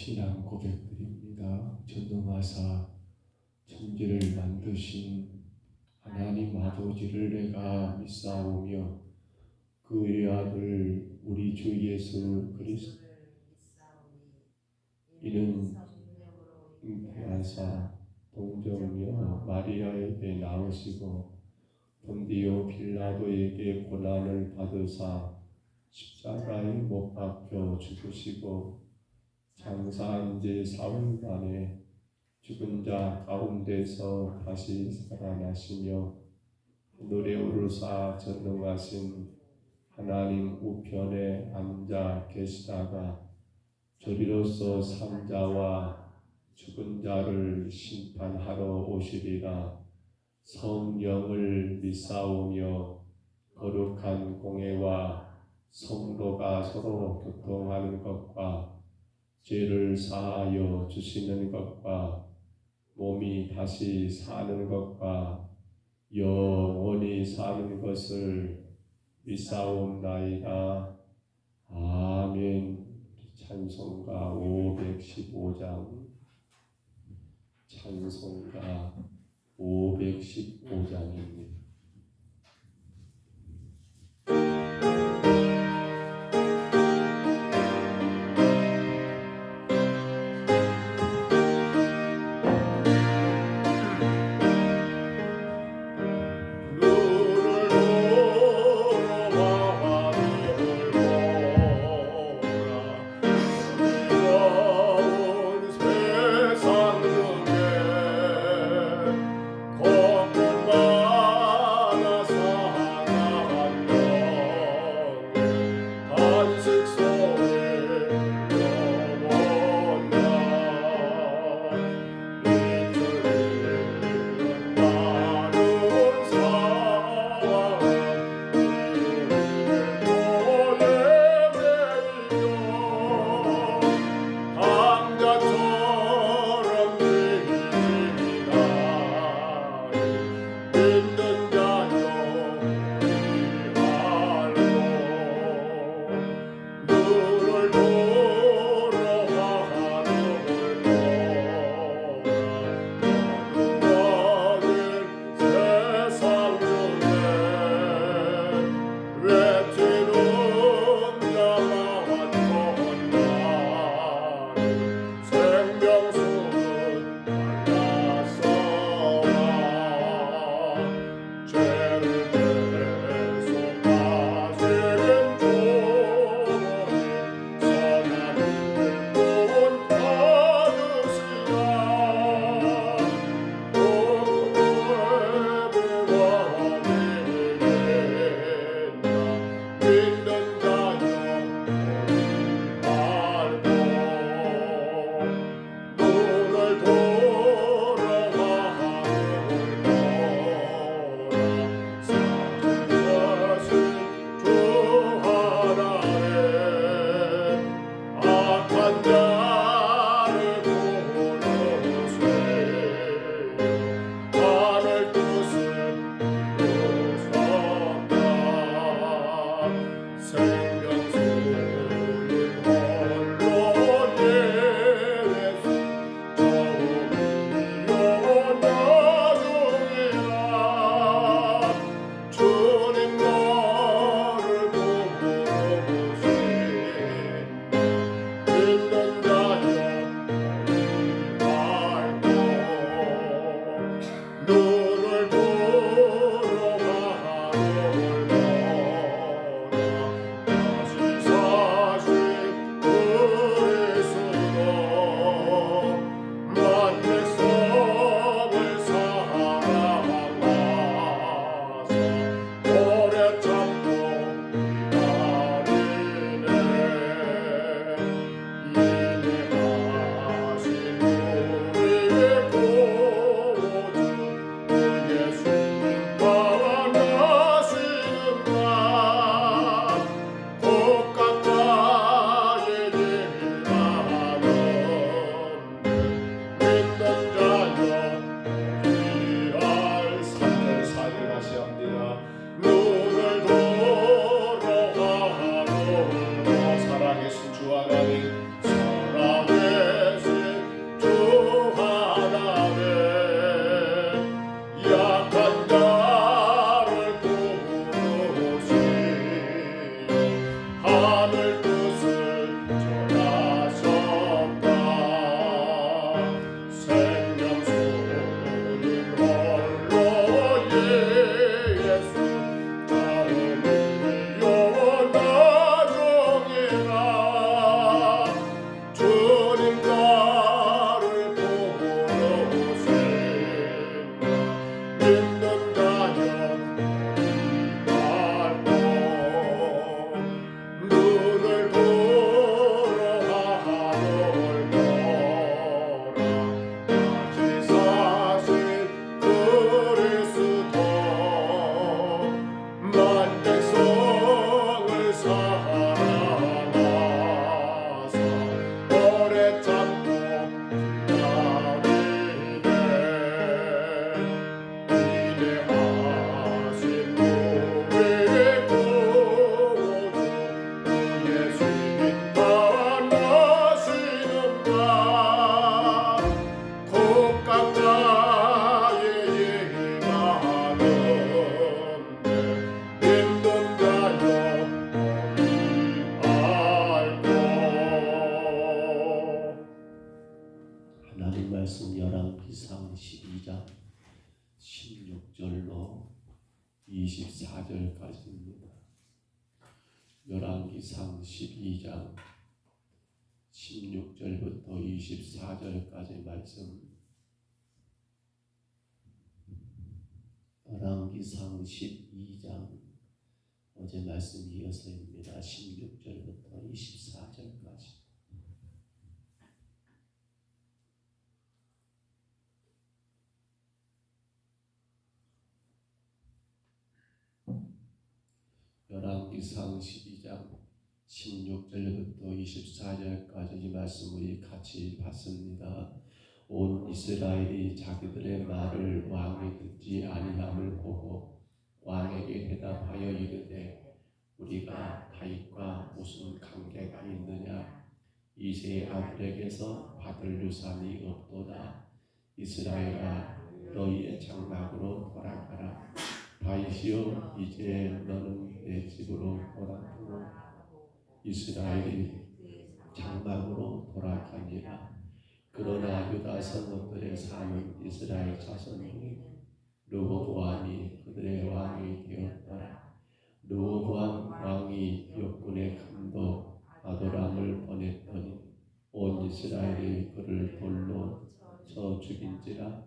신앙 고백드립니다. 전능하사 천지를 만드신 하나님 아버지를 내가 믿사오며 그의 아들 우리 주 예수 그리스도 이는 잉태하사 동정녀 마리아에게 나으시고 본디오 빌라도에게 고난을 받으사 십자가에 못 박혀 죽으시고 장사한 지 사흘 만에 죽은 자 가운데서 다시 살아나시며 하늘에 오르사 전능하신 하나님 우편에 앉아 계시다가 저리로서 산자와 죽은 자를 심판하러 오시리라. 성령을 믿사오며 거룩한 공회와 성도가 서로 교통하는 것과 죄를 사하여 주시는 것과 몸이 다시 사는 것과 영원히 사는 것을 믿사옵나이다. 아멘. 찬송가 515장 찬송가 515장입니다. 주와 가니 사랑의 말씀 열왕기상 12장 16절로 24절까지입니다. 열왕기상 12장 16절부터 24절까지 말씀. 열왕기상 12장 어제 말씀 이어서입니다. 16절부터 24절까지. 열왕기상 12장 16절부터 24절까지 이 말씀 우리 같이 봤습니다. 온 이스라엘이 자기들의 말을 왕이 듣지 아니함을 보고 왕에게 대답하여 이르되 우리가 다윗과 무슨 관계가 있느냐? 이새의 아들에게서 받을 유산이 없도다. 이스라엘아 너희의 장막으로 돌아가라. 다윗이여 이제 너는 내 집으로 돌아가고 이스라엘이 장막으로 돌아가니라. 그러나 유다 성읍들에 사는 이스라엘 자손이 르호보암이 그들의 왕이 되었더라. 르호보암 왕이 역군의 감독 아도람을 보냈더니 온 이스라엘이 그를 돌로 쳐 죽인지라.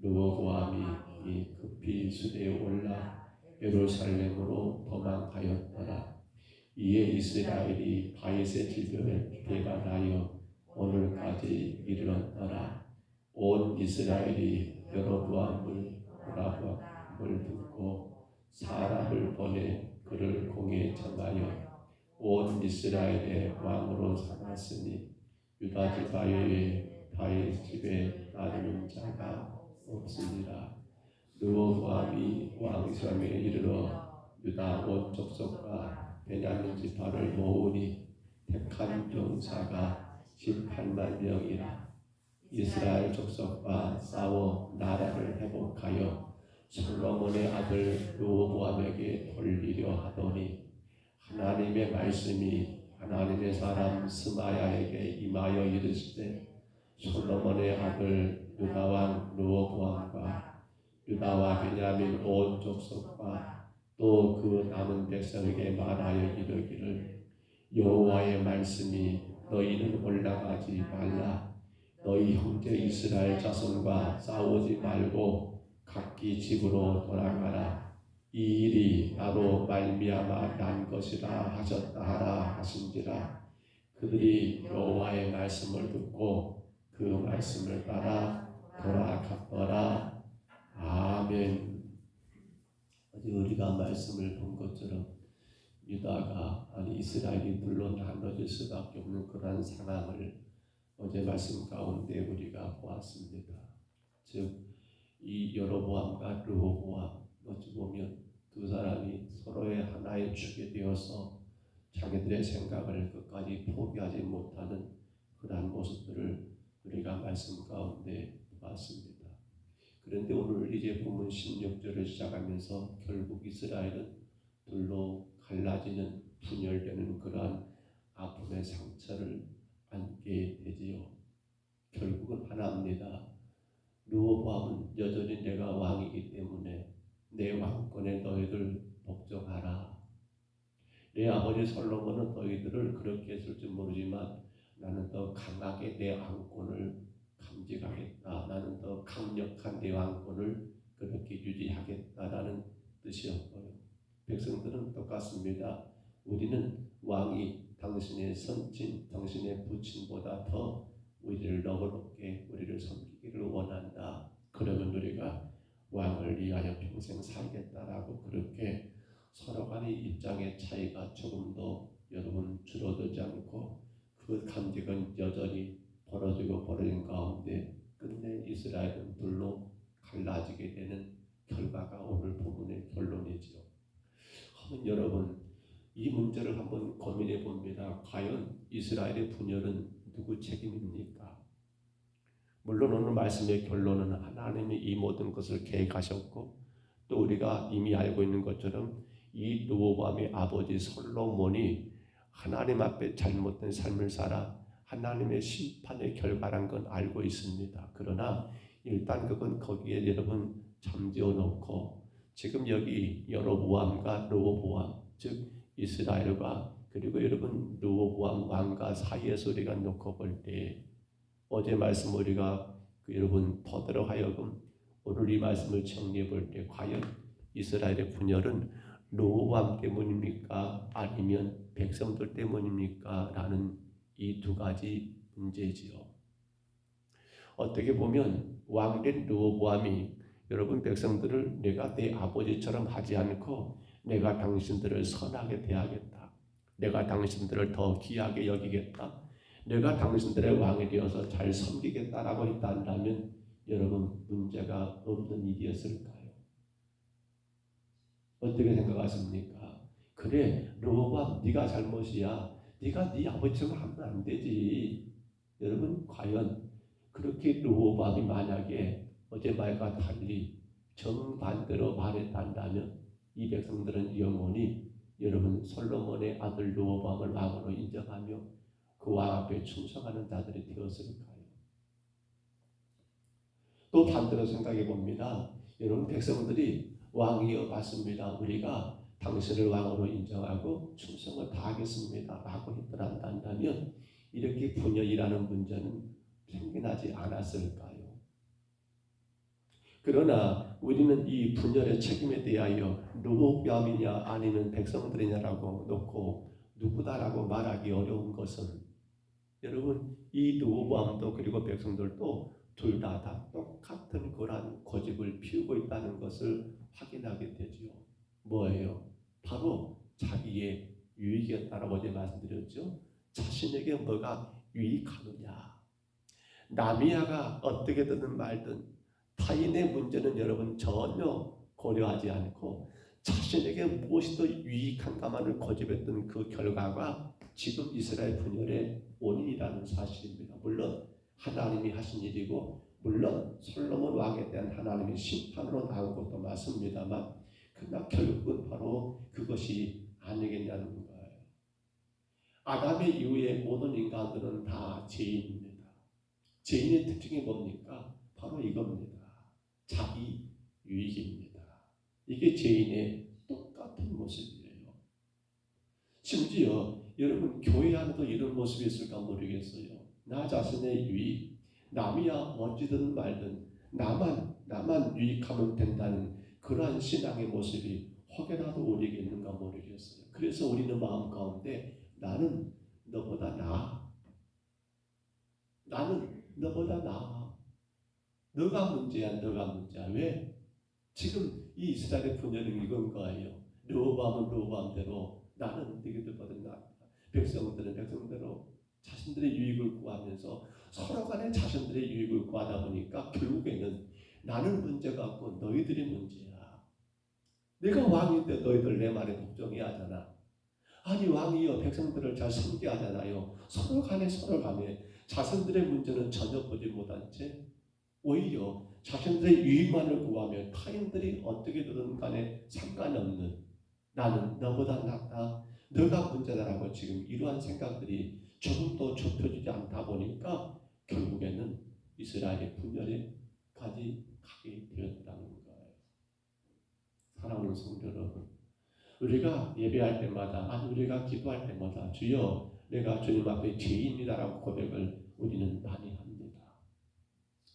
르호보암이 급히 수레에 올라 예루살렘으로 도망하였더라. 이에 이스라엘이 다윗의 집에 배가 나여 오늘까지 이르렀더라. 온 이스라엘이 여로보암을 듣고 사람을 보내 그를 공에 정하여 온 이스라엘의 왕으로 삼았으니 유다 집 아이의 다윗 집에 따르는 자가 없으니라. 르호보암이 왕성에 이르러 유다 온 족속과 베냐민 지파를 모으니 택한 병사가 18만 명이라. 이스라엘 족속과 싸워 나라를 회복하여 솔로몬의 아들 르호보암에게 돌리려 하더니 하나님의 말씀이 하나님의 사람 스마야에게 임하여 이르시되 솔로몬의 아들 유다 왕 르호보암과 유다와 베냐민 온 족속과 또 그 남은 백성에게 말하여 이르기를 여호와의 말씀이 너희는 올라가지 말라. 너희 형제 이스라엘 자손과 싸우지 말고 각기 집으로 돌아가라. 이 일이 나로 말미암아 난 것이라 하셨다 하라 하신지라. 그들이 여호와의 말씀을 듣고 그 말씀을 따라 돌아갔더라. 아멘. 어제 우리가 말씀을 본 것처럼 유다가 이스라엘이 둘로 나눠질 수밖에 없는 그러한 상황을 어제 말씀 가운데 우리가 보았습니다. 즉 이 여로보암과 르호보암 어찌 보면 두 사람이 서로의 하나의 축이 되어서 자기들의 생각을 끝까지 포기하지 못하는 그러한 모습들을 우리가 말씀 가운데 봤습니다. 그런데 오늘 이제 보면 16절을 시작하면서 결국 이스라엘은 둘로 갈라지는 분열되는 그러한 아픔의 상처를 안게 되지요. 결국은 하나입니다. 르호보암은 여전히 내가 왕이기 때문에 내 왕권에 너희들 복종하라. 내 아버지 솔로몬은 너희들을 그렇게 했을지 모르지만 나는 더 강하게 내 왕권을 감직하겠다. 나는 더 강력한 내 왕권을 그렇게 유지하겠다라는 뜻이었고요. 백성들은 똑같습니다. 우리는 왕이 당신의 선친, 당신의 부친보다 더 우리를 너그럽게 우리를 섬기기를 원한다. 그러면 우리가 왕을 위하여 평생 살겠다라고 그렇게 서로 간의 입장의 차이가 조금도 여러분 줄어들지 않고 그 감직은 여전히 벌어진 가운데 끝내 이스라엘은 둘로 갈라지게 되는 결과가 오늘 본문의 결론이지요. 한번 여러분 이 문제를 한번 고민해 봅니다. 과연 이스라엘의 분열은 누구 책임입니까? 물론 오늘 말씀의 결론은 하나님이 이 모든 것을 계획하셨고 또 우리가 이미 알고 있는 것처럼 이 르호보암의 아버지 솔로몬이 하나님 앞에 잘못된 삶을 살아 하나님의 심판의 결과란 건 알고 있습니다. 그러나 일단 그건 거기에 여러분 잠재워 놓고 지금 여기 여로보암과 르호보암 즉 이스라엘과 그리고 여러분 르호보암 왕과 사이에서 우리가 놓고 볼 때 어제 말씀 우리가 여러분 더들어 하여금 오늘 이 말씀을 정리해 볼 때 과연 이스라엘의 분열은 르호보암 때문입니까? 아니면 백성들 때문입니까? 라는 이 두 가지 문제지요. 어떻게 보면 왕된 르호보암이 여러분 백성들을 내가 내 아버지처럼 하지 않고 내가 당신들을 선하게 대하겠다. 내가 당신들을 더 귀하게 여기겠다. 내가 당신들의 왕이 되어서 잘 섬기겠다라고 했다면 여러분 문제가 없는 일이었을까요? 어떻게 생각하십니까? 그래 르호보암 네가 잘못이야. 네가 네 아버지처럼 하면 안 되지. 여러분 과연 그렇게 르호보암이 만약에 어제 말과 달리 정반대로 말했단다면 이 백성들은 영원히 여러분 솔로몬의 아들 르호보암을 왕으로 인정하며 그 왕 앞에 충성하는 자들이 되었을까요? 또 반대로 생각해 봅니다. 여러분 백성들이 왕이여 맞습니다. 우리가 당신을 왕으로 인정하고 충성을 다하겠습니다. 라고 했더란다면 이렇게 분열이라는 문제는 생겨나지 않았을까요? 그러나 우리는 이 분열의 책임에 대하여 르호보암이냐 아니면 백성들이냐라고 놓고 누구다라고 말하기 어려운 것은 여러분 이 르호보암도 그리고 백성들도 둘 다 똑같은 그러한 고집을 피우고 있다는 것을 확인하게 되지요. 뭐예요? 바로 자기의 유익이었다라고 어제 말씀드렸죠. 자신에게 뭐가 유익하느냐. 남이야가 어떻게 되든 말든 타인의 문제는 여러분 전혀 고려하지 않고 자신에게 무엇이 더 유익한가만을 고집했던 그 결과가 지금 이스라엘 분열의 원인이라는 사실입니다. 물론 하나님이 하신 일이고 물론 솔로몬 왕에 대한 하나님의 심판으로 나온 것도 맞습니다만 그러나 결국은 바로 그것이 아니겠냐는 거예요. 아담의 이후에 모든 인간들은 다 죄인입니다. 죄인의 특징이 뭡니까? 바로 이겁니다. 자기 유익입니다. 이게 죄인의 똑같은 모습이에요. 심지어 여러분 교회 안에도 이런 모습이 있을까 모르겠어요. 나 자신의 유익, 남이야 어찌든 말든 나만 유익하면 된다는 그러한 신앙의 모습이 혹여라도 우리에게 있는가 모르겠어요. 그래서 우리는 마음 가운데 나는 너보다 나아. 나는 너보다 나아. 너가 문제야. 왜? 지금 이 이스라엘의 분열은 이건 거예요. 르호보암은 르호보암대로 나는 너희들보다 나아. 백성들은 백성대로 자신들의 유익을 구하면서 서로 간에 자신들의 유익을 구하다 보니까 결국에는 나는 문제가 없고 너희들이 문제야. 내가 왕인데 너희들 내 말에 복종해야 하잖아. 아니 왕이여 백성들을 잘 섬게 하잖아요. 서로 간에 자신들의 문제는 전혀 보지 못한 채 오히려 자신들의 유익만을 구하며 타인들이 어떻게 되든 간에 상관없는 나는 너보다 낫다. 너가 문제다라고 지금 이러한 생각들이 조금도 좁혀지지 않다 보니까 결국에는 이스라엘의 분열에까지 가게 되었다는 거예요. 사랑하는 성도 여러분, 우리가 예배할 때마다 아니 우리가 기도할 때마다 주여 내가 주님 앞에 죄인이다라고 고백을 우리는 많이 합니다.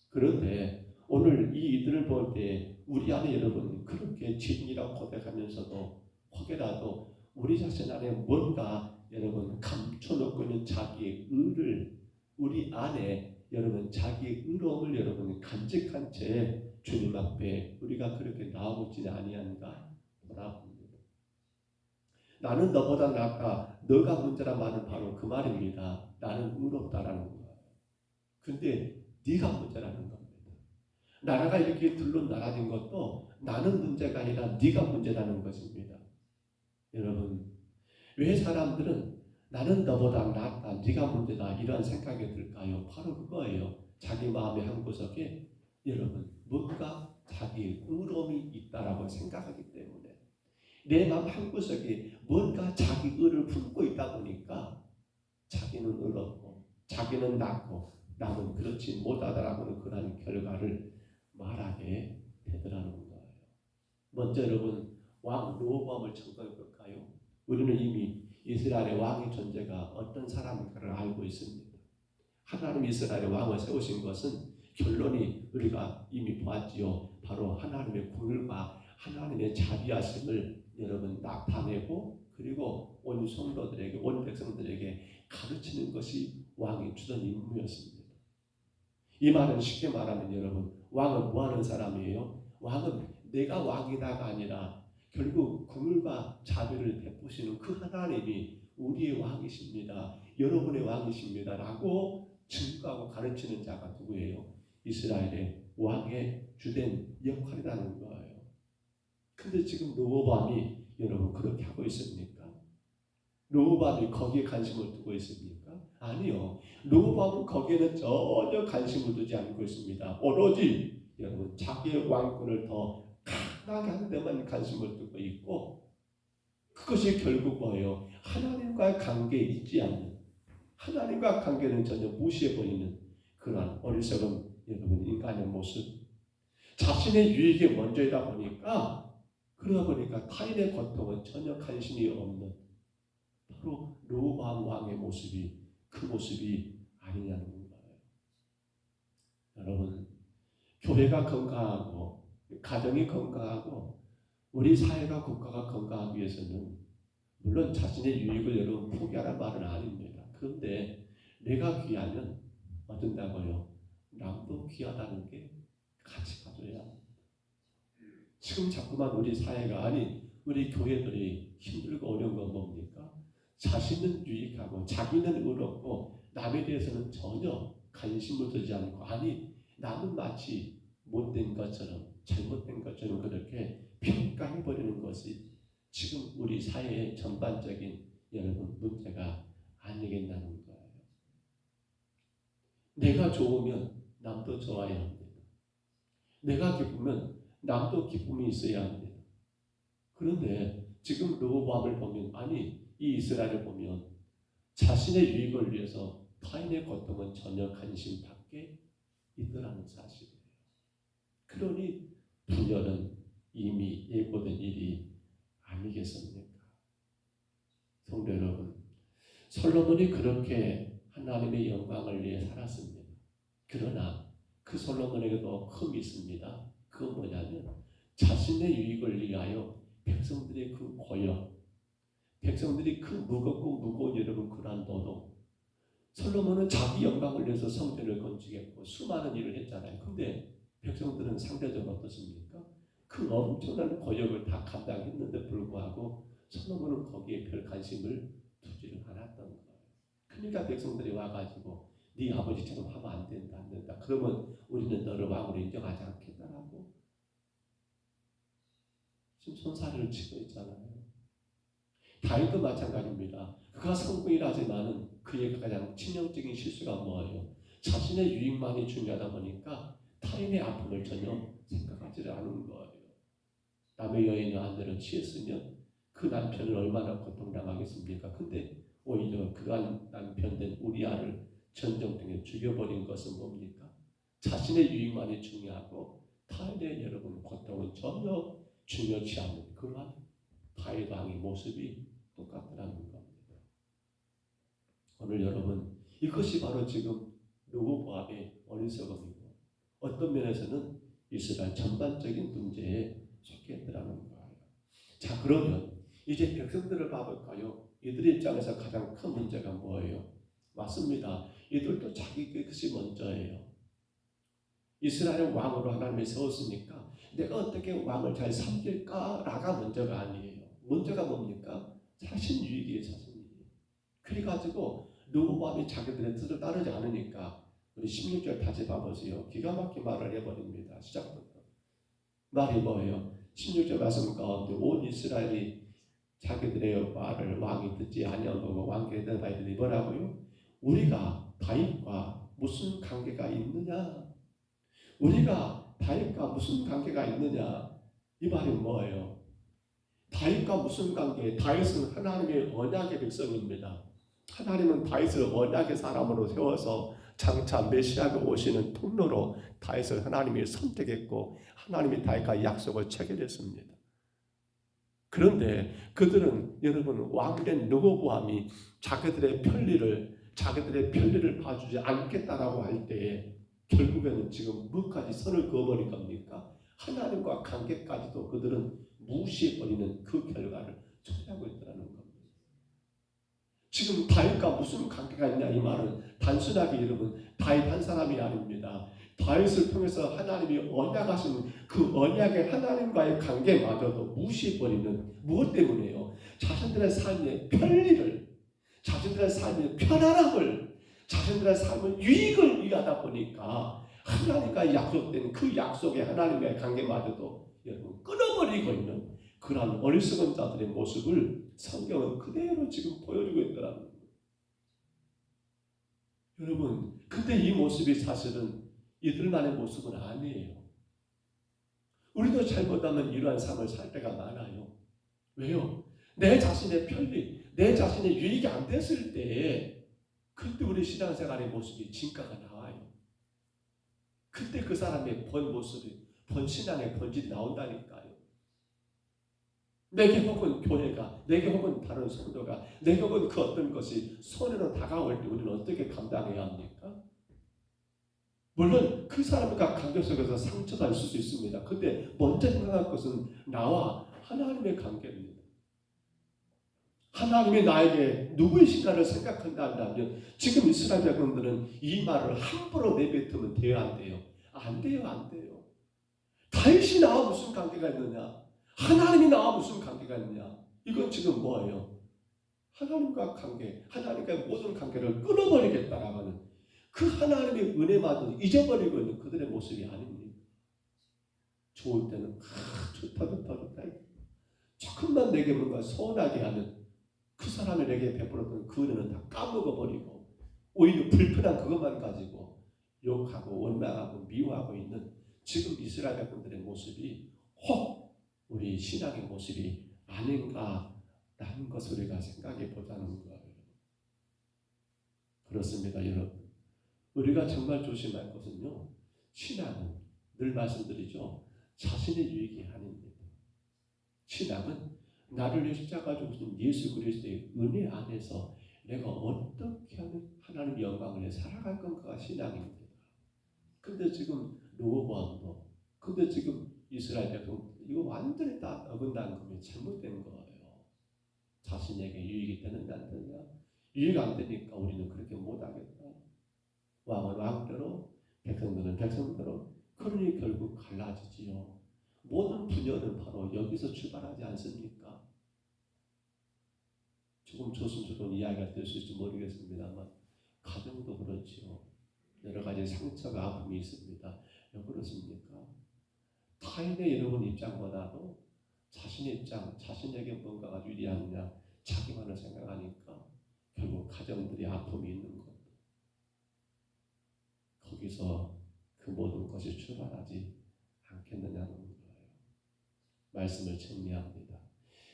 그런데 오늘 이 이들을 볼 때 우리 안에 여러분 그렇게 죄인이라고 고백하면서도 혹여라도 우리 자신 안에 뭔가 여러분 감춰놓고 있는 자기의 의를 우리 안에 여러분 자기의 의로움을 여러분 간직한 채 주님 앞에 우리가 그렇게 나오고 있지 아니한가 돌아봅니다. 나는 너보다 낫다. 너가 문제란 말은 바로 그 말입니다. 나는 의롭다라는 거예요. 근데 네가 문제라는 겁니다. 나라가 이렇게 둘로 나눠진 것도 나는 문제가 아니라 네가 문제라는 것입니다. 여러분 왜 사람들은 나는 너보다 낫다, 네가 문제다 이런 생각이 들까요? 바로 그거예요. 자기 마음의 한구석에 여러분 뭔가 자기의 의로움이 있다라고 생각하기 때문에 내 마음 한구석에 뭔가 자기 의를 품고 있다 보니까 자기는 의롭고 자기는 낫고 남은 그렇지 못하다라고는 그런 결과를 말하게 되더라는 거예요. 먼저 여러분 왕 르호보암을 점검해 볼까요? 우리는 이미 이스라엘의 왕의 존재가 어떤 사람인가를 알고 있습니다. 하나님 이스라엘의 왕을 세우신 것은 결론이 우리가 이미 보았지요. 바로 하나님의 국률과 하나님의 자비하심을 여러분 나타내고 그리고 온 성도들에게 온 백성들에게 가르치는 것이 왕의 주된 임무였습니다. 이 말은 쉽게 말하면 여러분 왕은 뭐하는 사람이에요? 왕은 내가 왕이다가 아니라 결국 국률과 자비를 베푸시는 그 하나님이 우리의 왕이십니다. 여러분의 왕이십니다. 라고 증거하고 가르치는 자가 누구예요? 이스라엘의 왕의 주된 역할이라는 거예요. 근데 지금 르호보암이 여러분 그렇게 하고 있습니까? 르호보암이 거기에 관심을 두고 있습니까? 아니요. 르호보암은 거기에는 전혀 관심을 두지 않고 있습니다. 오로지 여러분 자기의 왕권을 더 강하게 하는 데만 관심을 두고 있고 그것이 결국 뭐예요? 하나님과의 관계에 있지 않는 하나님과 관계는 전혀 무시해버리는 그러한 어리석은 여러분 인간의 모습 자신의 유익이 먼저이다 보니까 그러다 보니까 타인의 고통은 전혀 관심이 없는 바로 르호보암 왕의 모습이 그 모습이 아니냐는 거예요. 여러분 교회가 건강하고 가정이 건강하고 우리 사회가 국가가 건강하기 위해서는 물론 자신의 유익을 여러분 포기하라는 말은 아닙니다. 그런데 내가 귀하면 어떤다고요? 남도 귀하다는 게 같이 가져야 합니다. 지금 자꾸만 우리 사회가 아니 우리 교회들이 힘들고 어려운 건 뭡니까? 자신은 유익하고 자기는 의롭고 남에 대해서는 전혀 관심을 두지 않고 아니 남은 마치 못된 것처럼 잘못된 것처럼 그렇게 평가해버리는 것이 지금 우리 사회의 전반적인 여러분 문제가 아니겠다는 거예요. 내가 좋으면 남도 좋아야 합니다. 내가 기쁘면 남도 기쁨이 있어야 합니다. 그런데 지금 르호보암을 보면 아니 이 이스라엘을 보면 자신의 유익을 위해서 타인의 고통은 전혀 관심 밖에 있더라는 사실이에요. 그러니 분열은 이미 예고된 일이 아니겠습니까? 성도 여러분, 솔로몬이 그렇게 하나님의 영광을 위해 살았습니다. 그러나 그 솔로몬에게도 흠이 있습니다. 그건 뭐냐면 자신의 유익을 위하여 백성들의 그 고역, 백성들이 그 무겁고 무거운 여러분 그러한 노동 솔로몬은 자기 영광을 위해서 성전을 건축했고 수많은 일을 했잖아요. 근데 백성들은 상대적으로 어떻습니까? 그 엄청난 고역을 다 감당했는데 불구하고 솔로몬은 거기에 별 관심을 두지를 않았던 거예요. 그러니까 백성들이 와가지고 네 아버지처럼 하면 안 된다 안 된다. 그러면 우리는 너를 왕으로 인정하지 않겠다라고 지금 손사래를 치고 있잖아요. 다윗도 마찬가지입니다. 그가 성공이라 하지만은 그의 가장 치명적인 실수가 뭐예요? 자신의 유익만이 중요하다 보니까 타인의 아픔을 전혀 생각하지 않은 거예요. 남의 여인의 아내를 취했으면 그 남편을 얼마나 고통당하겠습니까? 근데 오히려 그간 남편된 우리아를 전쟁통에 죽여버린 것은 뭡니까? 자신의 유익만이 중요하고 타인의 여러분 고통은 전혀 중요치 않는 그러한 다윗 왕의 모습이 똑같더라는 겁니다. 오늘 여러분 이것이 바로 지금 르호보암의 어리석음이고 어떤 면에서는 이스라엘 전반적인 문제에 속했더라는 거예요. 자 그러면 이제 백성들을 봐볼까요? 이들의 입장에서 가장 큰 문제가 뭐예요? 맞습니다. 이들도 자기 것이 먼저예요. 이스라엘 왕으로 하나님이 세웠으니까 내가 어떻게 왕을 잘 섬길까라가 문제가 아니에요. 문제가 뭡니까? 자신 유익이에요. 자신 유익. 그래가지고 르호보암이 자기들의 뜻을 따르지 않으니까 우리 16절 다시 봐보세요. 기가 막힌 말을 해버립니다. 시작부터. 말이 뭐예요? 16절 말씀 가운데 온 이스라엘이 자기들의 말을 왕이 듣지 아니한 거고 왕께 대답하더니 뭐라고요? 우리가 다윗과 무슨 관계가 있느냐? 우리가 다윗과 무슨 관계가 있느냐? 이 말이 뭐예요? 다윗과 무슨 관계? 다윗은 하나님의 언약의 백성입니다. 하나님은 다윗을 언약의 사람으로 세워서 장차 메시아가 오시는 통로로 다윗을 하나님이 선택했고 하나님이 다윗과 약속을 체결했습니다. 그런데 그들은 여러분 왕된 르호보암이 자기들의 편리를 봐주지 않겠다라고 할 때에 결국에는 지금 뭐까지 선을 그어버린 겁니까? 하나님과 관계까지도 그들은 무시해버리는 그 결과를 초래하고 있다는 겁니다. 지금 다윗과 무슨 관계가 있냐 이 말은 단순하게 여러분 다윗 한 사람이 아닙니다. 다윗을 통해서 하나님이 언약하신 그 언약의 하나님과의 관계마저도 무시해버리는 무엇 때문에요? 자신들의 삶의 편리를, 자신들의 삶의 편안함을, 자신들의 삶의 유익을 위하다 보니까 하나님과 약속된 그 약속의 하나님과의 관계마저도 여러분 끊어버리고 있는 그러한 어리석은 자들의 모습을 성경은 그대로 지금 보여주고 있더라는 거예요. 여러분, 근데 이 모습이 사실은 이들만의 모습은 아니에요. 우리도 잘못하면 이러한 삶을 살 때가 많아요. 왜요? 내 자신의 편리, 내 자신의 유익이 안 됐을 때에 그때 우리 신앙생활의 모습이 진가가 나와요. 그때 그 사람의 본 모습이, 본 신앙의 본질이 나온다니까요. 내게 혹은 교회가, 내게 혹은 다른 성도가, 내게 혹은 그 어떤 것이 손으로 다가올 때 우리는 어떻게 감당해야 합니까? 물론 그 사람과 관계 속에서 상처가 있을 수 있습니다. 근데 먼저 생각할 것은 나와 하나님의 관계입니다. 하나님이 나에게 누구이신가를 생각한다면 지금 이스라엘 백성들은 이 말을 함부로 내뱉으면 돼요, 안 돼요? 안 돼요, 안 돼요. 다윗이 나와 무슨 관계가 있느냐? 하나님이 나와 무슨 관계가 있느냐? 이건 지금 뭐예요? 하나님과 관계, 하나님과의 모든 관계를 끊어버리겠다라고 하는 그 하나님의 은혜마저 잊어버리고 있는 그들의 모습이 아닙니다. 좋을 때는 좋다. 조금만 내게 뭔가 서운하게 하는 그 사람이 내게 베풀었던 그 은혜는 다 까먹어버리고 오히려 불편한 그것만 가지고 욕하고 원망하고 미워하고 있는 지금 이스라엘 백성들의 모습이 혹 우리 신앙의 모습이 아닌가라는 것을 우리가 생각해 보자는 거예요. 그렇습니다, 여러분. 우리가 정말 조심할 것은요, 신앙은 늘 말씀드리죠, 자신의 유익이 아닙니다. 신앙은 나를 위해 십자가 죽으신 예수 그리스도의 은혜 안에서 내가 어떻게 하면 하나님 영광을 살아갈 건가가 신앙입니다. 근데 지금 르호보암도, 근데 지금 이스라엘 백성 이거 완전히 다 어긋난 거면 잘못된 거예요. 자신에게 유익이 되느냐 안 되느냐, 유익 안 되니까 우리는 그렇게 못하겠다. 왕은 왕대로, 백성들은 백성대로. 그러니 결국 갈라지지요. 모든 분열은 바로 여기서 출발하지 않습니까? 조금 조심스러운 이야기가 될 수 있을지 모르겠습니다만 가정도 그렇지요. 여러 가지 상처가 아픔이 있습니다. 왜 그렇습니까? 타인의 여러분 입장보다도 자신의 입장, 자신에게 뭔가가 유리하느냐 자기만을 생각하니까 결국 가정들이 아픔이 있는 것. 거기서 그 모든 것이 출발하지 않겠느냐는 거예요. 말씀을 정리합니다.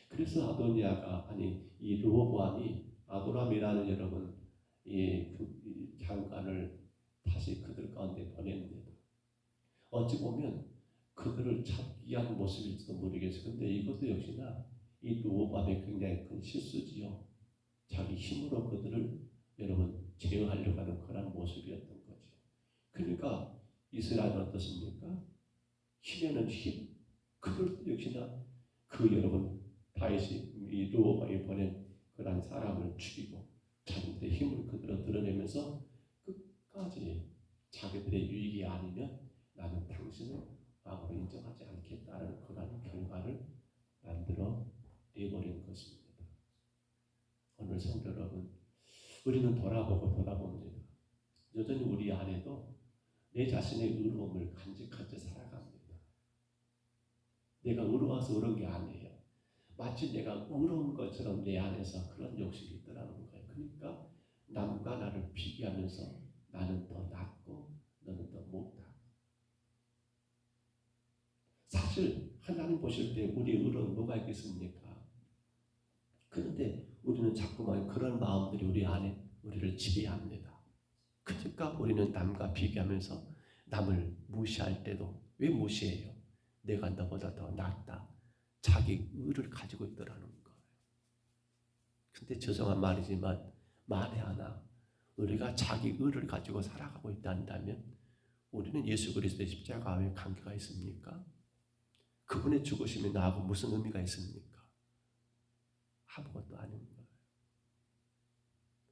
그래서 아도니아가 이 르호보암이 아도람이라는 여러분 이 장관을 다시 그들 가운데 보냅니다. 어찌 보면 그들을 잡기 위한 모습일지도 모르겠어요. 근데 이것도 역시나 이 르호보암의 굉장히 큰 실수지요. 자기 힘으로 그들을 여러분 제어하려고 하는 그런 모습이었던 거죠. 그러니까 이스라엘은 어떻습니까? 힘에는 힘. 그들도 역시나 그 여러분 다윗이 이 르호보암이 보낸 그런 사람을 죽이고 자기들의 힘을 그대로 드러내면서 끝까지 자기들의 유익이 아니면 나는 당신을 왕으로 인정하지 않겠다는 그런 결과를 만들어 내버린 것입니다. 오늘 성도 여러분, 우리는 돌아봅니다. 여전히 우리 안에도 내 자신의 의로움을 간직할 때 살아갑니다. 내가 의로워서 의로운 게 아니에요. 마치 내가 의로운 것처럼 내 안에서 그런 욕심이 있더라는 거예요. 그러니까 남과 나를 비교하면서 나는 더 낫고 너는 더 못하고. 사실 하나님 보실 때 우리의 의로운 뭐가 있겠습니까? 그런데 우리는 우리는 자꾸만 그런 마음들이 우리 안에 우리를 지배합니다. 그러니까 우리는 남과 비교하면서 남을 무시할 때도 왜 무시해요? 내가 너보다 더 낫다. 자기 의를 가지고 있더라는 거예요. 근데 죄송한 말이지만 만에 하나 우리가 자기 의를 가지고 살아가고 있다면 우리는 예수 그리스도의 십자가에 관계가 있습니까? 그분의 죽으심이 나하고 무슨 의미가 있습니까? 아무것도 아닌 거예요.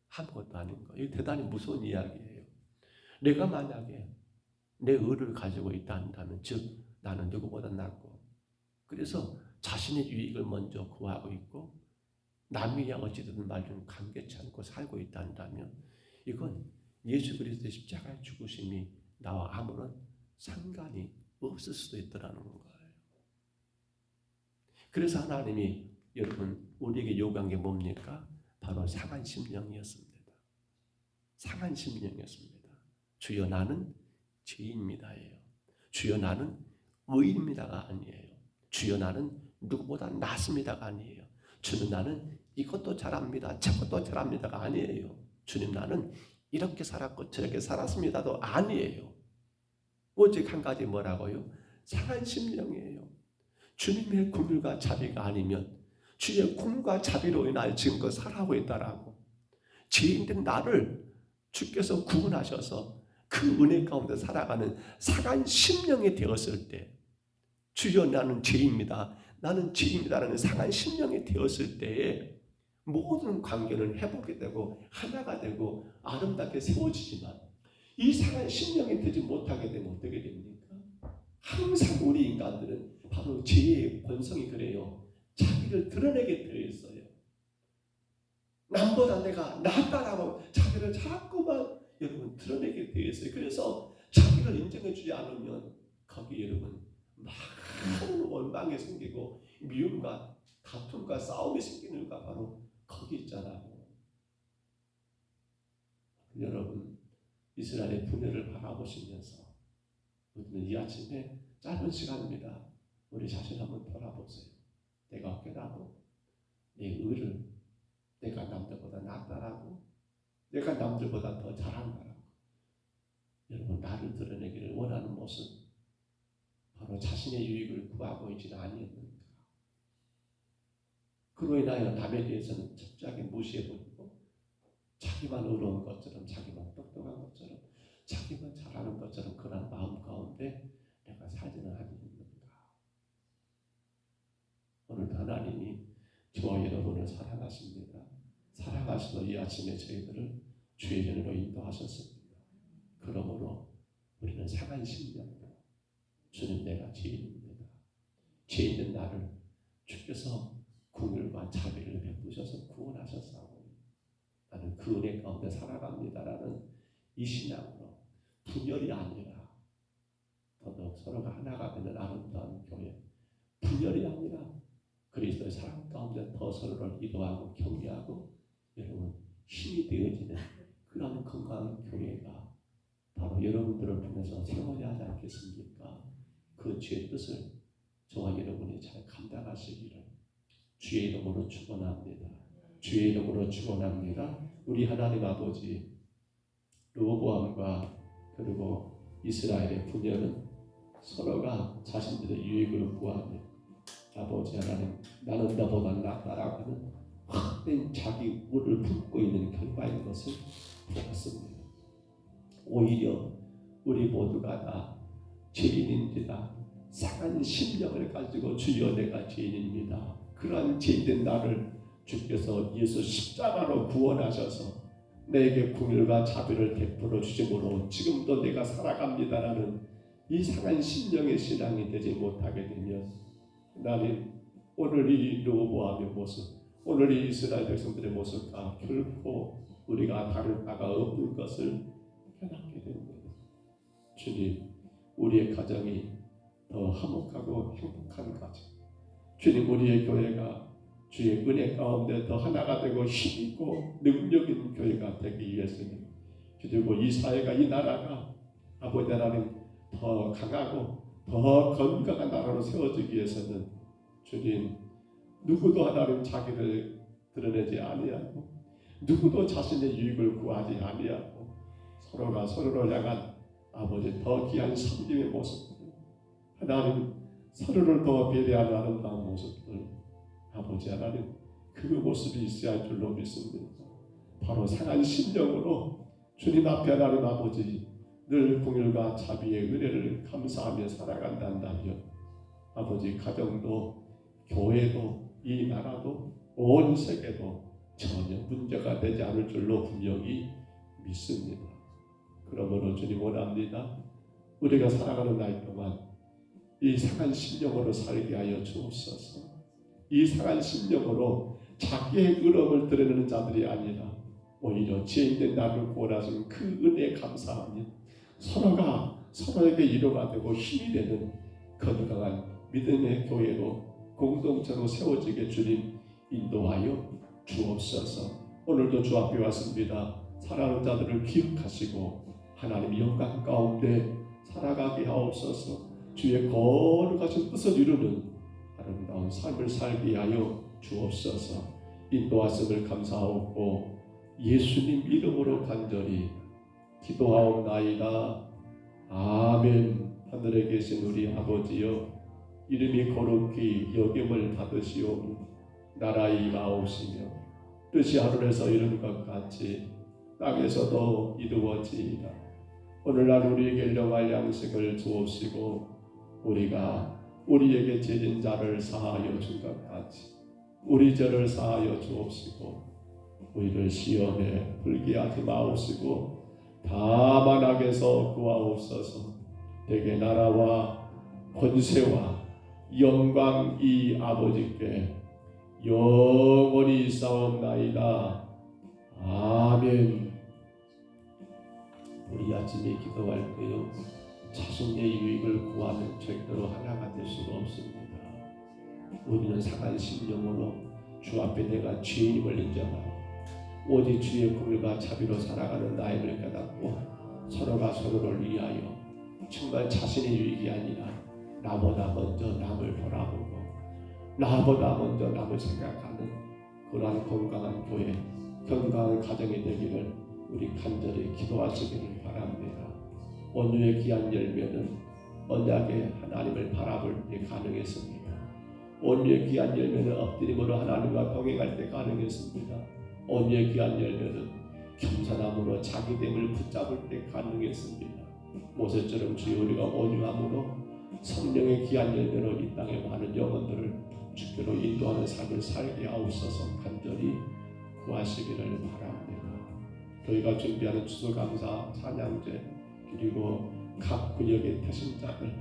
아무것도 아닌 거예요. 이게 대단히 무서운 이야기예요. 내가 만약에 내 의를 가지고 있다 한다면, 즉 나는 누구보다 낫고, 그래서 자신의 유익을 먼저 구하고 있고 남이 어찌든 말든 감개치 않고 살고 있다 한다면 이건 예수 그리스도의 십자가의 죽으심이 나와 아무런 상관이 없을 수도 있더라는 거예요. 그래서 하나님이 여러분 우리에게 요구한 게 뭡니까? 바로 상한 심령이었습니다. 상한 심령이었습니다. 주여 나는 죄인입니다예요. 주여 나는 의인입니다가 아니에요. 주여 나는 누구보다 낫습니다가 아니에요. 주님 나는 이것도 잘합니다. 저것도 잘합니다가 아니에요. 주님 나는 이렇게 살았고 저렇게 살았습니다도 아니에요. 오직 한 가지 뭐라고요? 상한 심령이에요. 주님의 긍휼과 자비가 아니면 주의 공과 자비로 인하여 지금껏 살아가고 있다라고. 죄인된 나를 주께서 구원하셔서 그 은혜 가운데 살아가는 상한 심령이 되었을 때, 주여 나는 죄입니다. 나는 죄입니다라는 상한 심령이 되었을 때에 모든 관계는 회복이 되고 하나가 되고 아름답게 세워지지만 이 상한 심령이 되지 못하게 되면 어떻게 됩니까? 항상 우리 인간들은 바로 죄의 본성이 그래요. 자기를 드러내게 되어 있어요. 남보다 내가 낫다라고 자기를 자꾸만 여러분 드러내게 되어 있어요. 그래서 자기를 인정해 주지 않으면 거기 여러분 많은 원망이 생기고 미움과 다툼과 싸움이 생기는 이유가 바로 거기 있잖아요. 여러분 이스라엘의 분열을 바라보시면서 우리는 이 아침에 짧은 시간입니다. 우리 자신 한번 돌아보세요. 내가 어깨라고 내 의를 내가 남들보다 낫다라고 내가 남들보다 더 잘한다라고 여러분 나를 드러내기를 원하는 모습 바로 자신의 유익을 구하고 있지는 아니었는가. 그로 인하여 남에 대해서는 철저하게 무시해버리고 자기만 의로운 것처럼 자기만 똑똑한 것처럼 자기만 잘하는 것처럼 그런 마음 가운데 내가 살지는 않는가. 오늘 하나님이 저와 여러분을 사랑하십니다. 사랑하시고 이 아침에 저희들을 주의 전으로 인도하셨습니다. 그러므로 우리는 상한 심령으로 주는 내가 죄인입니다. 죄 있는 나를 주께서 긍휼과 자비를 베푸셔서 구원하셨사오니 나는 그 은혜 가운데 살아갑니다라는 이 신앙으로 분열이 아니라 더더욱 서로가 하나가 되는 아름다운 교회, 분열이 아니라 그리스도의 사랑 가운데 더 서로를 기도하고 격려하고 여러분 힘이 되어지는 그런 건강한 교회가 바로 여러분들을 통해서 세워야 하지 않겠습니까? 그 주의 뜻을 저와 여러분이 잘 감당하시기를 주의 이름으로 축원합니다. 주의 이름으로 축원합니다. 우리 하나님 아버지, 르호보암과 그리고 이스라엘의 분열은 서로가 자신들의 유익을 구하며 아버지 하나님 나는 너보다 낫다라고 하는 헛된 자기 우를 품고 있는 결과인 것을 보았습니다. 오히려 우리 모두가 다 죄인입니다. 상한 심령을 가지고 주여 내가 죄인입니다. 그러한 죄인된 나를 주께서 예수 십자가로 구원하셔서 내게 긍휼과 자비를 베풀어 주심으로 지금도 내가 살아갑니다라는 이 상한 심령의 신앙이 되지 못하게 되면 나는 오늘 이 르호보암의 모습, 오늘 이 이스라엘 백성들의 모습과 결코 우리가 다를 바가 없는 것을 깨닫게 됩니다. 주님, 우리의 가정이 더 화목하고 행복한 가정, 주님 우리의 교회가 주의 은혜 가운데 더 하나가 되고 힘있고 능력 있는 교회가 되기 위해서는 그리고 이 사회가 이 나라가 아버지 하나님 더 강하고 더 건강한 나라로 세워지기 위해서는 주님 누구도 하나님 자기를 드러내지 아니하고 누구도 자신의 유익을 구하지 아니하고 서로가 서로를 향한 아버지 더 귀한 섬김의 모습들, 하나님 서로를 더 배려하는 아름다운 모습들, 아버지 하나님 그 모습이 있어야 할 줄로 믿습니다. 바로 상한 심령으로 주님 앞에 하나님 아버지 늘 공율과 자비의 은혜를 감사하며 살아간단다면 아버지 가정도 교회도 이 나라도 온 세계도 전혀 문제가 되지 않을 줄로 분명히 믿습니다. 그러므로 주님 원합니다. 우리가 살아가는 날 동안 이 상한 심령으로 살게 하여 주옵소서. 이 상한 심령으로 자기의 의로움을 드러내는 자들이 아니라 오히려 죄인된 나를 구원하신 그 은혜에 감사하며 서로가 서로에게 위로가 되고 힘이 되는 건강한 믿음의 교회로 공동체로 세워지게 주님 인도하여 주옵소서. 오늘도 주 앞에 왔습니다. 사랑하는 자들을 기억하시고 하나님 영광 가운데 살아가게 하옵소서. 주의 거룩하신 뜻을 이루는 아름다운 삶을 살게 하여 주옵소서. 인도하심을 감사하고 예수님 이름으로 간절히 기도하옵나이다. 아멘. 하늘에 계신 우리 아버지여, 이름이 거룩히 여김을 받으시오니 나라의 임하옵시며 뜻이 하늘에서 이룬 것 같이 땅에서도 이루어지이다. 오늘날 우리에게 일용할 양식을 주옵시고 우리가 우리에게 죄진 자를 사하여 준 것 같이 우리 죄를 사하여 주옵시고 우리를 시험에 들게 하지 마옵시고 다만 악에서 구하옵소서. 대개 나라와 권세와 영광이 아버지께 영원히 있사옵나이다. 아멘. 우리 아침에 기도할 때요 자신의 유익을 구하면 절대로 하나가 될 수가 없습니다. 우리는 상한 심령으로 주 앞에 내가 죄인임을 인정하고 오직 주의 공의와 자비로 살아가는 나임을 깨닫고 서로가 서로를 위하여 정말 자신의 유익이 아니라 나보다 먼저 남을 돌아보고 나보다 먼저 남을 생각하는 그러한 건강한 교회, 건강한 가정이 되기를 우리 간절히 기도하시기를 바랍니다. 온유의 귀한 열매는 언약의 하나님을 바라볼 때 가능했습니다. 온유의 귀한 열매는 엎드림으로 하나님과 동행할 때 가능했습니다. 온유의 귀한 열매는 겸손함으로 자기됨을 붙잡을 때 가능했습니다. 모세처럼 주여 우리가 온유함으로 성령의 귀한 열매로 이 땅에 많은 영혼들을 주께로 인도하는 삶을 살게 하옵소서. 간절히 구하시기를 바랍니다. 저희가 준비하는 추수감사 찬양제 그리고 각 구역의 태신자들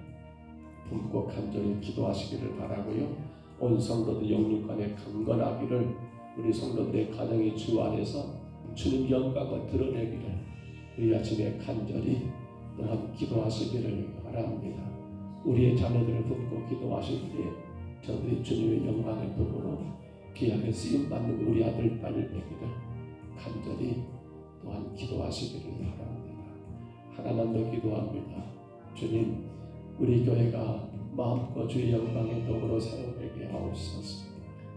품고 간절히 기도하시기를 바라고요. 온 성도들 영육간에 강건하기를 우리 성도들의 가정의 주 안에서 주님 영광을 드러내기를 우리 아침에 간절히 또한 기도하시기를 바랍니다. 우리의 자녀들을 품고 기도하실 때 저들이 주님의 영광을 보고 귀하게 쓰임받는 우리 아들 딸 되기를 간절히 또한 기도하시기를 바랍니다. 하나만 더 기도합니다. 주님, 우리 교회가 마음껏 주의 영광의 도구로 사용되게 하옵소서.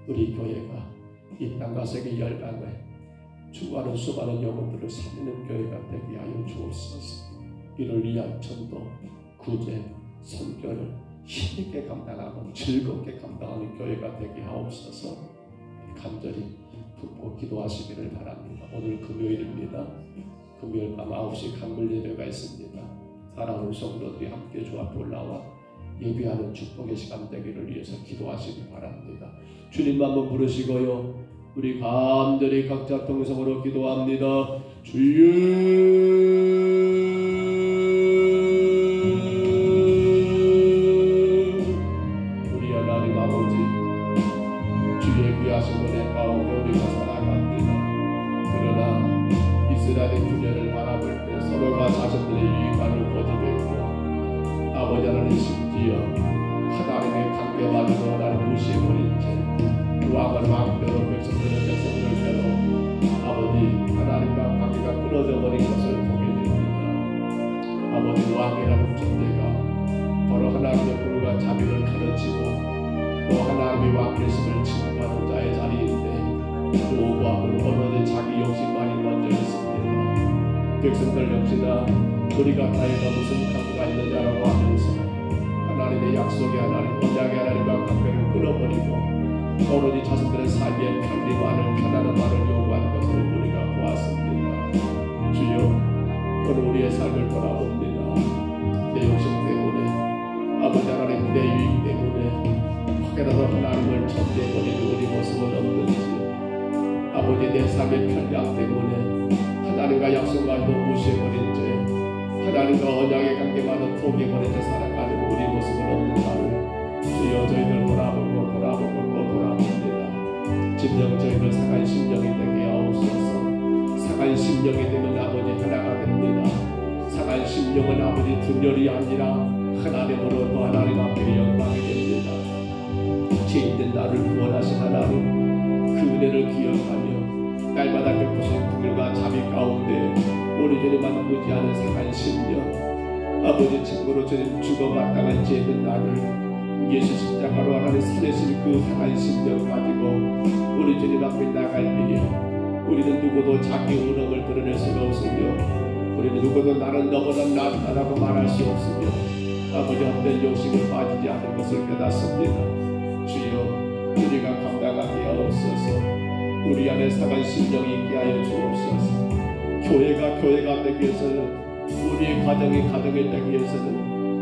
우리 교회가 이 땅과 세계 열방을 추구하는 수많은 영혼들을 살리는 교회가 되게 하여 주옵소서. 이를 위한 전도, 구제, 선교를 힘있게 감당하고 즐겁게 감당하는 교회가 되게 하옵소서. 간절히 품고 기도하시기를 바랍니다. 오늘 금요일입니다. 금요일 밤 9시 강물 예배가 있습니다. 사랑하는 성도들이 함께 주 앞에 올라와 예배하는 축복의 시간 되기를 위해서 기도하시기 바랍니다. 주님 한번 부르시고요. 우리 간절히 각자 통성으로 기도합니다. 주여 자신들의 유익만을 고집했고 아버지 하나님 심지어 하나님의 관계마저도 하나님 무시해버린 채 왕을 왕대로 백성들은 백성들대로 아버지 하나님과 관계가 끊어져 버린 것을 보게 됩니다. 아버지 왕이라는 존재가 바로 하나님의 불과 자비를 가르치고 또 하나님의 왕 되심을 증거하는 자의 자리인데 로보암은 오로지 자기 욕심만이 먼저 있습니다. 백성들 역시나 우리가 나이가 무슨 관계가 있느냐라고 하면서 하나님의 약속의 하나님, 언약의 하나님과 관계를 끊어버리고 오로지 자신들의 삶의 편리만을, 편안함만을 요구하는 것을 우리가 보았습니다. 주여, 오늘 우리의 삶을 돌아봅니다. 내 욕심 때문에, 아버지 하나님 내 유익 때문에 혹여라도 하나님을 천대버리는 우리 모습은 없는지, 아버지 내 삶의 편리함 때문에 하나님과 약속만도 무시해버린 죄, 하나님과 언약의 관계만도 포기해버린 채 살아가는 우리 모습은 없는가를 주여 저희들 돌아보고 또 돌아봅니다. 진정 저희들 상한 심령이 되게 하옵소서. 상한 심령이 되면 아버지 하나가 됩니다. 상한 심령은 아버지 분열이 아니라 하나님으로 또 하나님 앞에 영광이 됩니다. 죄인된 나를 구원하신 하나님, 그 은혜를 기억하며 날마다 베푸신 긍휼과 자비 가운데 우리 주님만 무지하는 상한 심령, 아버지 친구로 주님 죽어 마땅한 죄된 나를 예수 십자가로 하나님 살리신 그 상한 심령 가지고 우리 주님 앞에 나갈 때에 우리는 누구도 자기 운명을 드러낼 수가 없으며 우리는 누구도 나는 너보다 낫다라고 말할 수 없으며 아버지 헛된 욕심에 빠지지 않은 것을 깨닫습니다. 주여, 우리가 감당하게 하옵소서. 우리 안에 상한 심령이 있게 하여 주옵소서. 교회가 되기 위해서는, 우리의 가정이 되기 위해서는,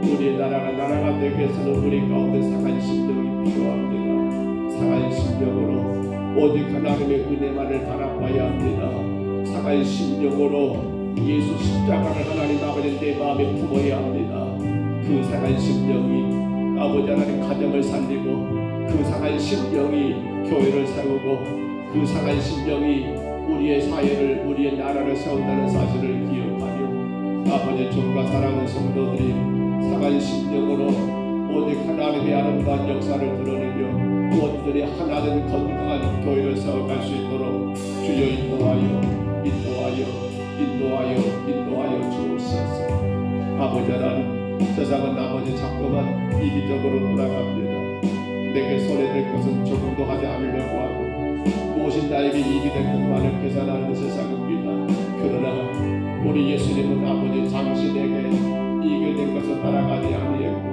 우리의 나라가 되기 위해서는 우리 가운데 상한 심령이 필요합니다. 상한 심령으로 오직 하나님의 은혜만을 바라봐야 합니다. 상한 심령으로 예수 십자가를 하나님 아버지 내 마음에 품어야 합니다. 그 상한 심령이 아버지 하나님 가정을 살리고, 그 상한 심령이 교회를 세우고, 그 상한 심령이 우리의 사회를, 우리의 나라를 세운다는 사실을 기억하며 아버지 종과 사랑하는 성도들이 상한 심령으로 오직 하나님의 아름다운 역사를 드러내며 무엇들이 하나된 건강한 교회를 세워갈 수 있도록 주여 인도하여 주옵소서. 아버지 하나님, 세상은 아버지 자꾸만 이기적으로 돌아갑니다. 내게 손해될 것은 조금도 하지 않으려고 하고 무엇이 나에게 이익이 될 것만을 계산하는 세상입니다. 그러나 우리 예수님은 아버지 당신에게 이익이 된 것을 따라가지 아니했고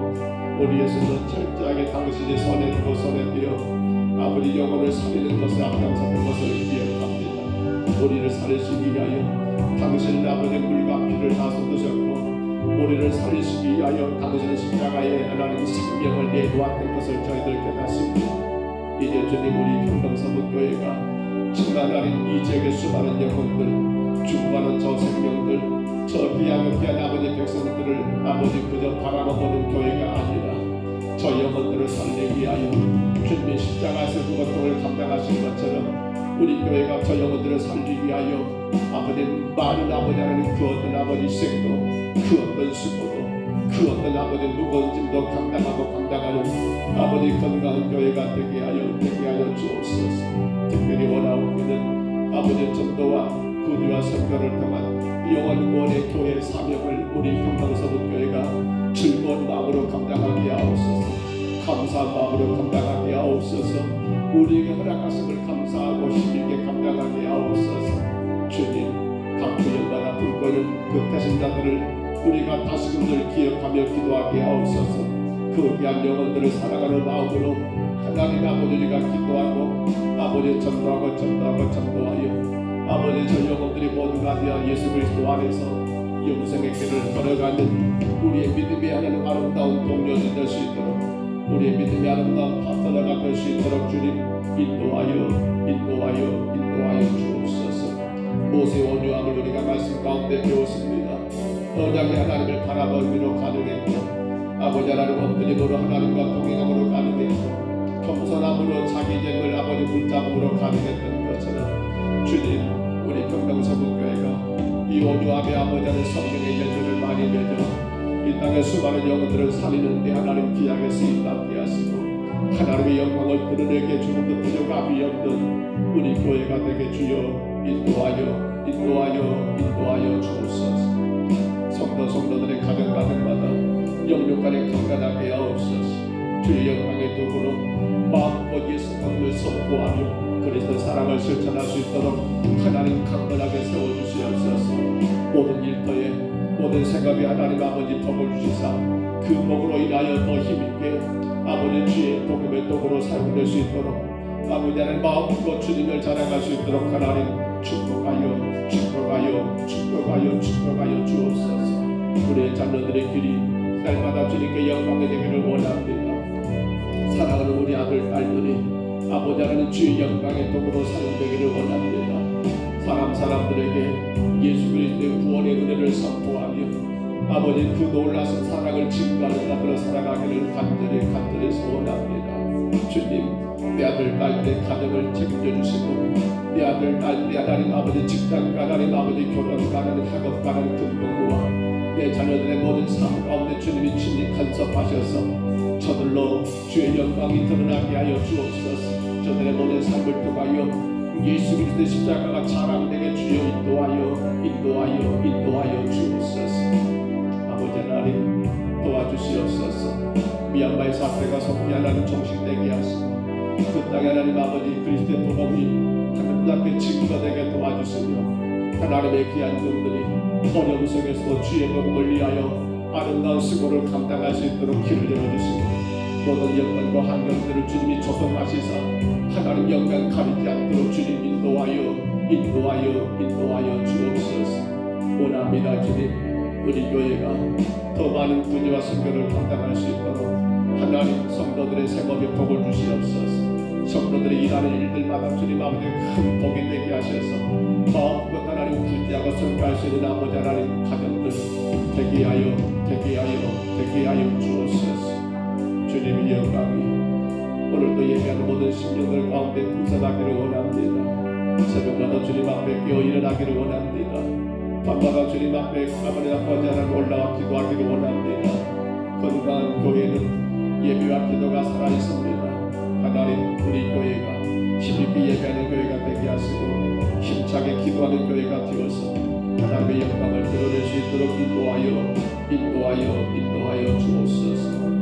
우리 예수는 철저하게 당신이 손해되어 아버지 영혼을 살리는 것을 앞장서는 것을 기억합니다. 우리를 살리시기 위하여 당신은 아버지 물과 피를 다 쏟으셨고 우리를 살리시기 위하여 당신의 십자가에 하나님 생명을 내놓았던 것을 저희들 깨닫습니다. 이제 주님, 우리 평강사목교회가 정말 하나님 이 지역의 수많은 영혼들, 죽어가는 저 생명들, 저 귀하고 귀한 아버지 백성들을 아버지 그저 바라보는 교회가 아니라 저 영혼들을 살리기 위하여 주님의 십자가에서 그 고통을 감당하신 것처럼 우리 교회가 저 영혼들을 살리기 위하여 아버지 많은 아버지 하나님 그 어떤 아버지 희생도, 그 어떤 수고도, 그 어떤 아버지 무거운 짐도 감당하는 아버지 건강한 교회가 되게 하여 주옵소서. 특별히 원하옵기는 아버지 전도와 구두와 선교를 통한 영원 구원의 교회 사명을 우리 평강서북교회가 즐거운 마음으로 감당하게 하옵소서. 감사한 마음으로 감당하게 하옵소서. 우리에게 허락하심을 감사하고 힘있게 감당하게 하옵소서. 주님, 각 구역마다 불거는 그 대신자들을 우리가 다시금들 기억하며 기도하게 하옵소서. 그 귀한 영혼들을 사랑하는 마음으로 하나님 아버지가 기도하고 아버지 전도하여 아버지 저 영혼들이 모두가 되어 예수 그리스도 안에서 영생의 길을 걸어가는 우리의 믿음이 하나님 아름다운 동료들 될 수 있도록, 우리의 믿음이 아름다운 파트너가 될 수 있도록 주님 인도하여 주옵소서. 모세의 온유함을 우리가 말씀 가운데 배웠습니다. 언약의 하나님을 바라보기로 가능했고 아버지 하나님 엎드림으로 하나님과 동행함으로 가능했고 겸손함으로 자기 죄를 아버지 붙잡음으로 가능했던 것처럼 주님, 우리 평강서북교회가 이 온유함의 아버지 하나님 성령의 열매를 많이 맺어 이 땅의 수많은 영혼들을 살리는 데 하나님 귀하게 쓰임받게 하시고 하나님의 영광을 드러내게 주님도 부족함이 없는 우리 교회가 되게 주여 인도하여 주옵소서. 성도들의 가정마다 영육간에 강건하게 하옵소서. 주의 영광의 도구로 마음껏 예수 감을 선포하며 그리스도 사랑을 실천할 수 있도록 하나님 강건하게 세워주시옵소서. 모든 일터에 모든 생각에 하나님 아버지 복을 주시사 그 복으로 인하여 더 힘있게 아버지 주의 복음의 도구로 사용될 수 있도록 아버지 하나님 마음껏 주님을 자랑할 수 있도록 하나님 축복하여 주옵소서. 우리의 자녀들의 길이 날마다 주님께 영광이 되기를 원합니다. 사랑하는 우리 아들 딸들이 아버지 하나님 주의 영광의 도구로 사용되기를 원합니다. 사람들에게 예수 그리스도의 구원의 은혜를 선포하며 아버지 그 놀라운 사랑을 증거하는 자들로 살아가기를 간절히 소원합니다. 주님, 내 아들 딸들의 가정을 책임져 주시고 내 아들 딸들이 하나님 아버지 직장과 하나님 아버지 결혼과 하나님 학업과 하나님 근무와 내 자녀들의 모든 삶 가운데 주님이 친히 간섭하셔서 저들로 주의 영광이 드러나게 하여 주옵소서. 저들의 모든 삶을 통하여 예수 그리스도의 십자가가 자랑되게 주여 인도하여 주옵소서. 아버지 하나님 도와주시옵소서. 미얀마의 사태가 속히 하나님 종식되게 하시고 그 땅에 하나님 아버지 그리스도의 복음이 하늘나게 증거되게 도와주시며 하나님의 귀한 종들이 어려움 속에서도 주의 복음을 위하여 아름다운 수고를 감당할 수 있도록 길을 열어주시고 모든 영광과 환경들을 주님이 조성하시사 하나님 영광 가리지 않도록 주님 인도하여 주옵소서. 원합니다. 주님, 우리 교회가 더 많은 군의와 선교를 감당할 수 있도록 하나님 성도들의 생업에 복을 주시옵소서. 성도들이 일하는 일들마다 주님 아버지 큰 복이 되게 하셔서 마음껏 하나님 구제하고 선교할 수 있는 아버지 하나님 가정들 되게 하여 주옵소서. 주님의 영광이 오늘도 예배하는 모든 심령들 가운데 풍성하기를 원합니다. 새벽마다 주님 앞에 깨어 일어나기를 원합니다. 밤마다 주님 앞에 아버지 하나님 올라와 기도하기를 원합니다. 건강한 교회는 예배와 기도가 살아있습니다. 하나님, 우리 교회가 힘있게 예배하는 교회가 되게 하시고 힘차게 기도하는 교회가 되어서 하나님의 영광을 드러낼 수 있도록 인도하여 주옵소서.